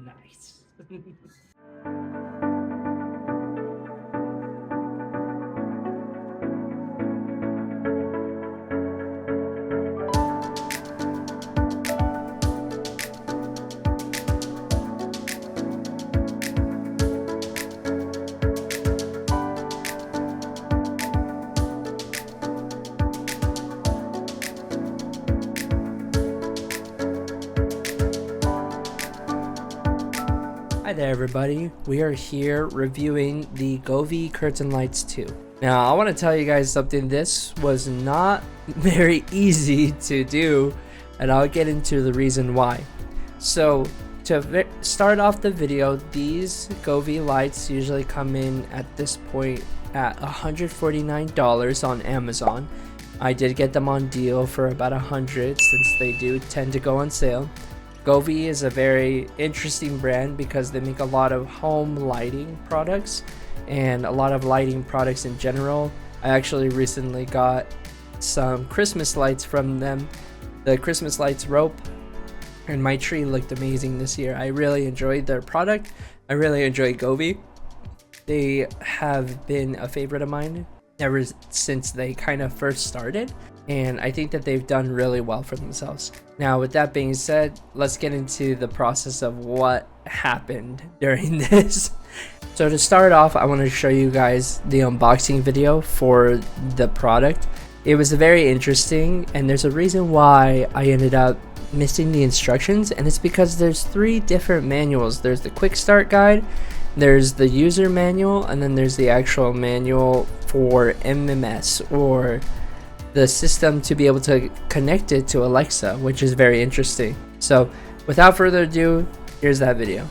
Nice. Hi there everybody, we are here reviewing the Govee Curtain Lights 2. Now I want to tell you guys something. This was not very easy to do, and I'll get into the reason why. So to start off the video, these Govee lights usually come in at this point at $149 on Amazon. I did get them on deal for about $100 since they do tend to go on sale. Govee is a very interesting brand because they make a lot of home lighting products and a lot of lighting products in general. I actually recently got some Christmas lights from them, the Christmas lights rope, and my tree looked amazing this year. I really enjoyed their product. I really enjoy Govee. They have been a favorite of mine ever since they kind of first started, and I think that they've done really well for themselves. Now with that being said, let's get into the process of what happened during this. So to start off, I want to show you guys the unboxing video for the product. It was very interesting, and there's a reason why I ended up missing the instructions, and it's because there's 3 different manuals. There's the quick start guide, there's the user manual, and then there's the actual manual for MMS, or the system to be able to connect it to Alexa, which is very interesting. So without further ado, here's that video.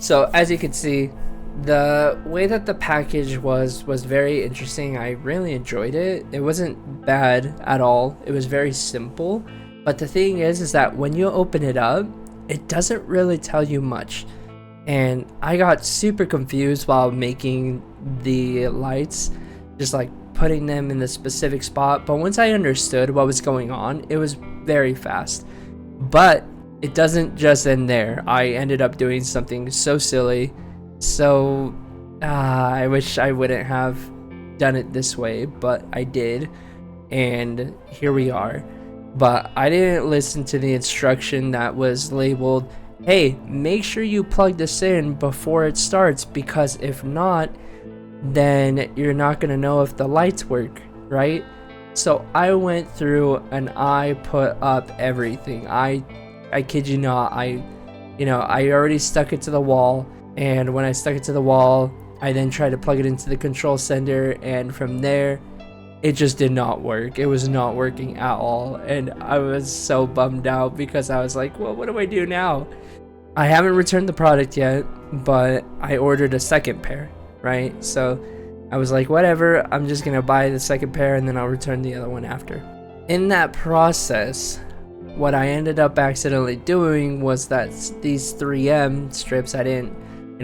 So as you can see, the way that the package was very interesting. I really enjoyed it. It wasn't bad at all. It was very simple. But the thing is that when you open it up, it doesn't really tell you much. And I got super confused while making the lights, just like putting them in the specific spot. But once I understood what was going on, it was very fast. But it doesn't just end there. I ended up doing something so silly. So I wish I wouldn't have done it this way, but I did. And here we are. But I didn't listen to the instruction that was labeled, hey, make sure you plug this in before it starts, because if not, then you're not going to know if the lights work, right? So I went through and I put up everything. I kid you not, I already stuck it to the wall, and when I stuck it to the wall, I then tried to plug it into the control center, and from there, it just did not work. It was not working at all, and I was so bummed out because I was like, well, what do I do now? I haven't returned the product yet, but I ordered a second pair, right? So I was like, whatever, I'm just gonna buy the second pair and then I'll return the other one after. In that process, what I ended up accidentally doing was that these 3M strips, I didn't,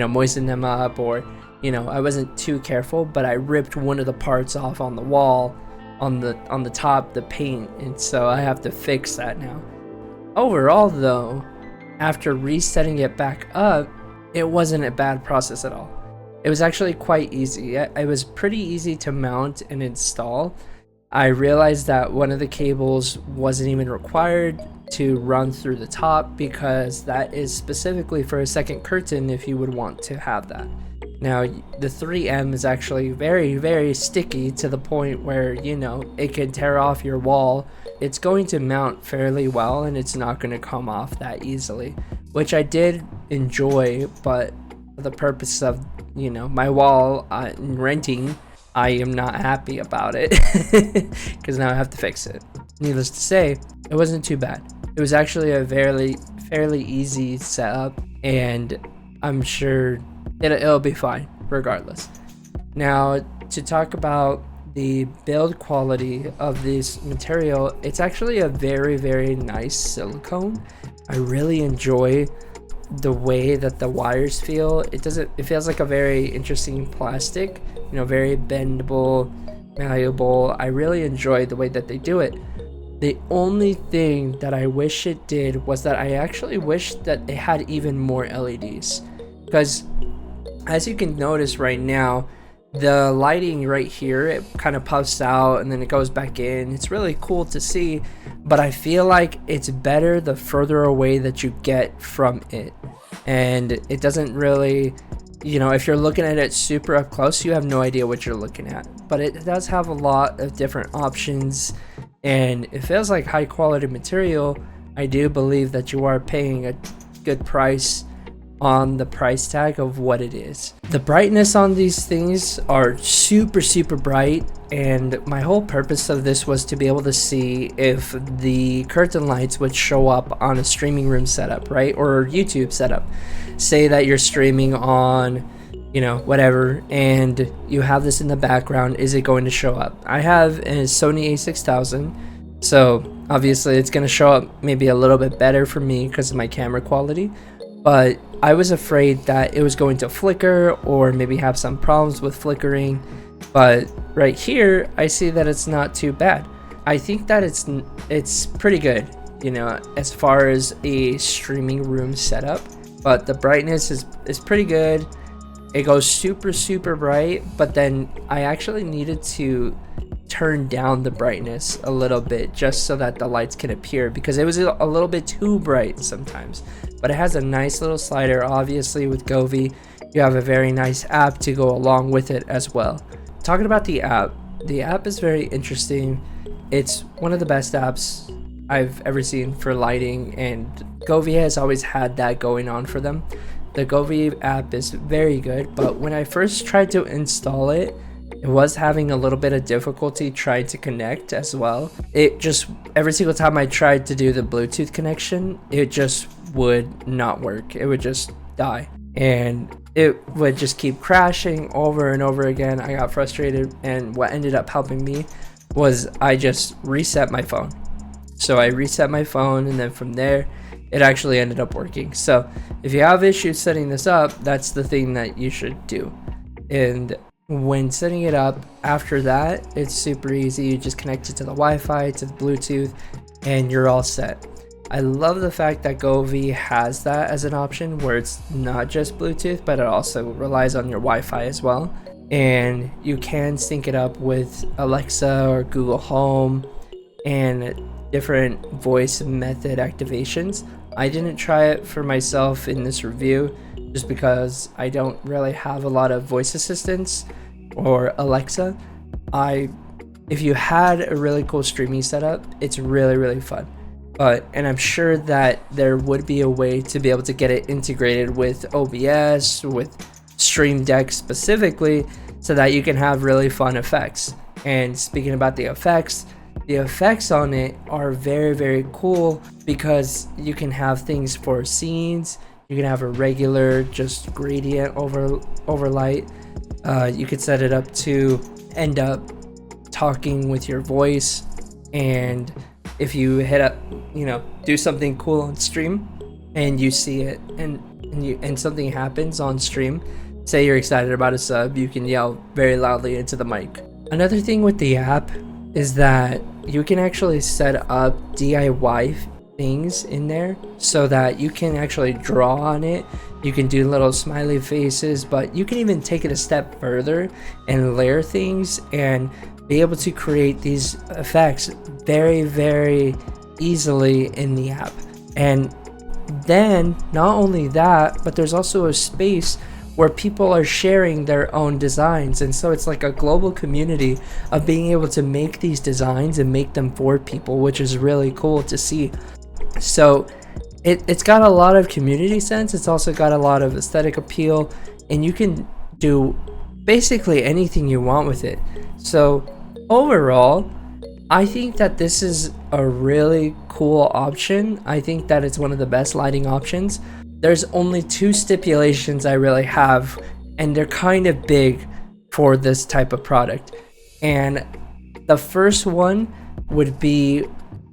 moisten them up, or, I wasn't too careful, but I ripped one of the parts off on the wall, on the top, the paint, and so I have to fix that now. Overall though, after resetting it back up, it wasn't a bad process at all. It was actually quite easy. It was pretty easy to mount and install. I realized that one of the cables wasn't even required to run through the top, because that is specifically for a second curtain if you would want to have that. Now, the 3M is actually very, very sticky to the point where, it can tear off your wall. It's going to mount fairly well and it's not going to come off that easily, which I did enjoy, but for the purpose of, my wall renting, I am not happy about it because now I have to fix it. Needless to say, it wasn't too bad. It was actually a fairly easy setup, and I'm sure it'll be fine regardless. Now, to talk about the build quality of this material, it's actually a very, very nice silicone. I really enjoy the way that the wires feel. It feels like a very interesting plastic, very bendable, malleable. I really enjoy the way that they do it. The only thing that I wish it did was that I actually wish that it had even more LEDs, because as you can notice right now, the lighting right here, it kind of puffs out and then it goes back in. It's really cool to see, but I feel like it's better the further away that you get from it. And it doesn't really, if you're looking at it super up close, you have no idea what you're looking at. But it does have a lot of different options, and it feels like high quality material. I do believe that you are paying a good price on the price tag of what it is. The brightness on these things are super bright, and my whole purpose of this was to be able to see if the curtain lights would show up on a streaming room setup, right? Or YouTube setup. Say that you're streaming on, whatever, and you have this in the background, is it going to show up? I have a Sony a6000, so obviously it's going to show up maybe a little bit better for me because of my camera quality, but I was afraid that it was going to flicker or maybe have some problems with flickering. But right here, I see that it's not too bad. I think that it's pretty good, as far as a streaming room setup. But the brightness is pretty good. It goes super bright, but then I actually needed to turn down the brightness a little bit just so that the lights can appear, because it was a little bit too bright sometimes. But it has a nice little slider. Obviously with Govee, you have a very nice app to go along with it as well. Talking about the app is very interesting. It's one of the best apps I've ever seen for lighting, and Govee has always had that going on for them. The Govee app is very good, but when I first tried to install it, it was having a little bit of difficulty trying to connect as well. It just, every single time I tried to do the Bluetooth connection, it just would not work. It would just die. and it would just keep crashing over and over again. I got frustrated, and what ended up helping me was I just reset my phone. So I reset my phone, and then from there it actually ended up working. So if you have issues setting this up, that's the thing that you should do. And when setting it up after that, it's super easy. You just connect it to the Wi-Fi, to the Bluetooth, and you're all set. I love the fact that Govee has that as an option where it's not just Bluetooth, but it also relies on your Wi-Fi as well. And you can sync it up with Alexa or Google Home and different voice method activations. I didn't try it for myself in this review just because I don't really have a lot of voice assistants or Alexa. If you had a really cool streaming setup, it's really fun. And I'm sure that there would be a way to be able to get it integrated with OBS, with Stream Deck specifically, so that you can have really fun effects. And speaking about the effects on it are very cool, because you can have things for scenes. You can have a regular just gradient overlight. You could set it up to end up talking with your voice, and if you hit up, do something cool on stream and you see it and something happens on stream, say you're excited about a sub, you can yell very loudly into the mic. Another thing with the app is that you can actually set up DIY things in there so that you can actually draw on it. You can do little smiley faces, but you can even take it a step further and layer things and be able to create these effects very easily in the app. And then not only that, but there's also a space where people are sharing their own designs, and so it's like a global community of being able to make these designs and make them for people, which is really cool to see. So it's got a lot of community sense. It's also got a lot of aesthetic appeal, and you can do basically anything you want with it. So overall, I think that this is a really cool option. I think that it's one of the best lighting options. There's only two stipulations I really have, and they're kind of big for this type of product. And the first one would be,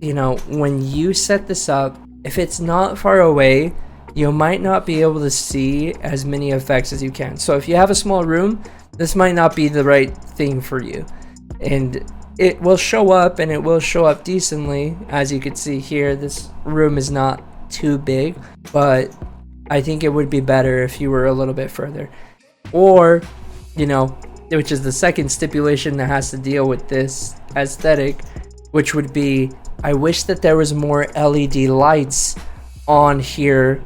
when you set this up, if it's not far away, you might not be able to see as many effects as you can. So if you have a small room, this might not be the right thing for you. And it will show up, and it will show up decently. As you can see here, this room is not too big, but I think it would be better if you were a little bit further. Or, which is the second stipulation that has to deal with this aesthetic, which would be, I wish that there was more LED lights on here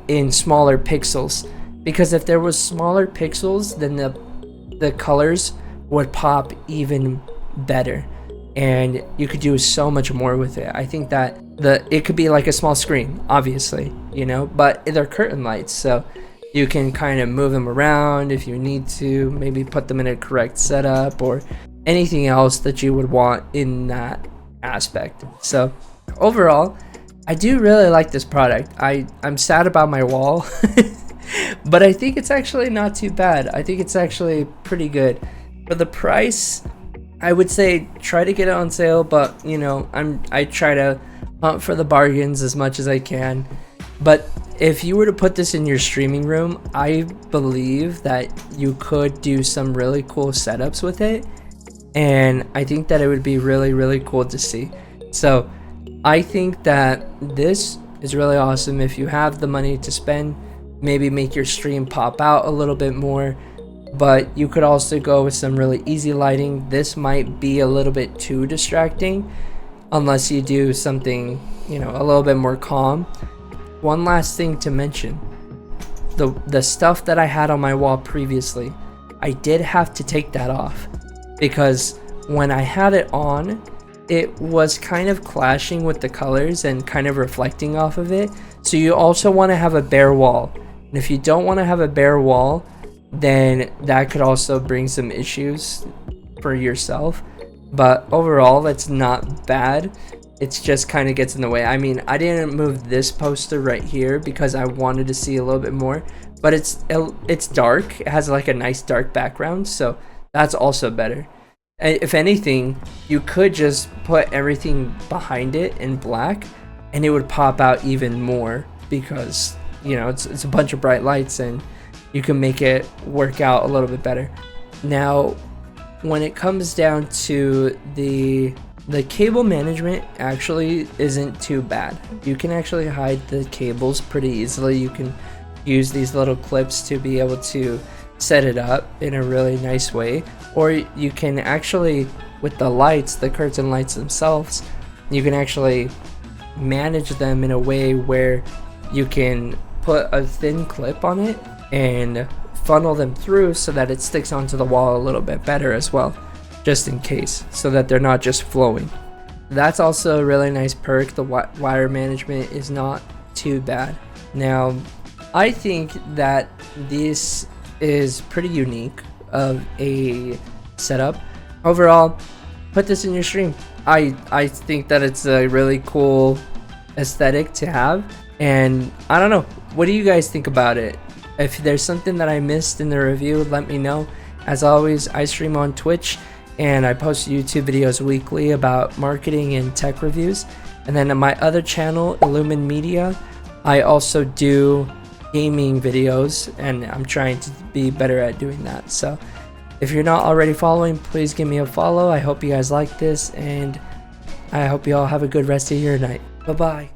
in smaller pixels. Because if there was smaller pixels, then the colors would pop even better, and you could do so much more with it. I think that it could be like a small screen, obviously, but they're curtain lights, so you can kind of move them around if you need to, maybe put them in a correct setup or anything else that you would want in that aspect. So overall, I do really like this product. I'm sad about my wall but I think it's actually not too bad. I think it's actually pretty good for the price. I would say try to get it on sale, but I try to hunt for the bargains as much as I can. But if you were to put this in your streaming room, I believe that you could do some really cool setups with it, and I think that it would be really cool to see. So I think that this is really awesome. If you have the money to spend, maybe make your stream pop out a little bit more. But you could also go with some really easy lighting. This might be a little bit too distracting unless you do something, a little bit more calm. One last thing to mention, the stuff that I had on my wall previously, I did have to take that off, because when I had it on, it was kind of clashing with the colors and kind of reflecting off of it. So you also want to have a bare wall. And if you don't want to have a bare wall, then that could also bring some issues for yourself. But overall, that's not bad. It's just kind of gets in the way. I mean, I didn't move this poster right here because I wanted to see a little bit more, but it's dark. It has like a nice dark background, so that's also better. If anything, you could just put everything behind it in black and it would pop out even more, because you know it's a bunch of bright lights and you can make it work out a little bit better. Now when it comes down to the cable management, actually isn't too bad. You can actually hide the cables pretty easily. You can use these little clips to be able to set it up in a really nice way, or you can actually, with the lights, the curtain lights themselves, you can actually manage them in a way where you can put a thin clip on it and funnel them through so that it sticks onto the wall a little bit better as well, just in case, so that they're not just flowing. That's also a really nice perk. The wire management is not too bad. Now I think that this is pretty unique of a setup. Overall, put this in your stream. I think that it's a really cool aesthetic to have, and I don't know, what do you guys think about it? If there's something that I missed in the review, let me know. As always, I stream on Twitch and I post YouTube videos weekly about marketing and tech reviews. And then on my other channel, Illumin Media, I also do gaming videos, and I'm trying to be better at doing that. So if you're not already following, please give me a follow. I hope you guys like this, and I hope you all have a good rest of your night. Bye bye.